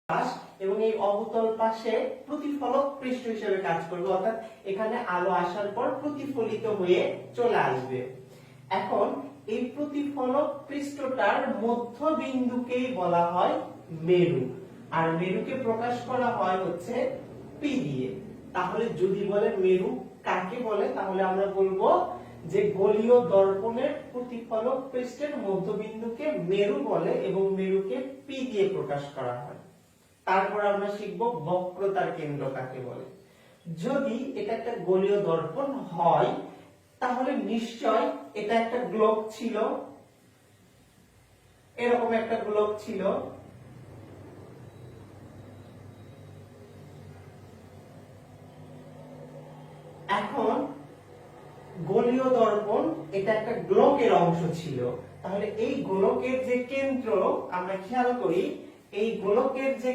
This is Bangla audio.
পাশ এবং এই অবতল পাশে প্রতিফলক পৃষ্ঠ হিসেবে কাজ করবে, অর্থাৎ এখানে আলো আসার পর প্রতিফলিত হয়ে চলে আসবে। এখন এই প্রতিফলক পৃষ্ঠটার মধ্যবিন্দুকেই বলা হয় মেরু, আর মেরুকে প্রকাশ করা হয় হচ্ছে পি দিয়ে। তাহলে যদি বলে মেরু কাকে বলে, তাহলে আমরা বলবো যে গোলীয় দর্পণের প্রতিফলক পৃষ্ঠের মধ্যবিন্দুকে মেরু বলে এবং মেরুকে পি দিয়ে প্রকাশ করা হয়। তারপর আমরা শিখব বক্রতার কেন্দ্র কাকে বলে। যদি এটা একটা গোলীয় দর্পণ হয় তাহলে নিশ্চয় এটা একটা গ্লোব ছিল, এরকম একটা গ্লোব ছিল। এখন গোলীয় দর্পণ এটা একটা গোলকের অংশ ছিল, তাহলে এই গোলকের যে কেন্দ্র আমরা খেয়াল করি, এই গোলকের যে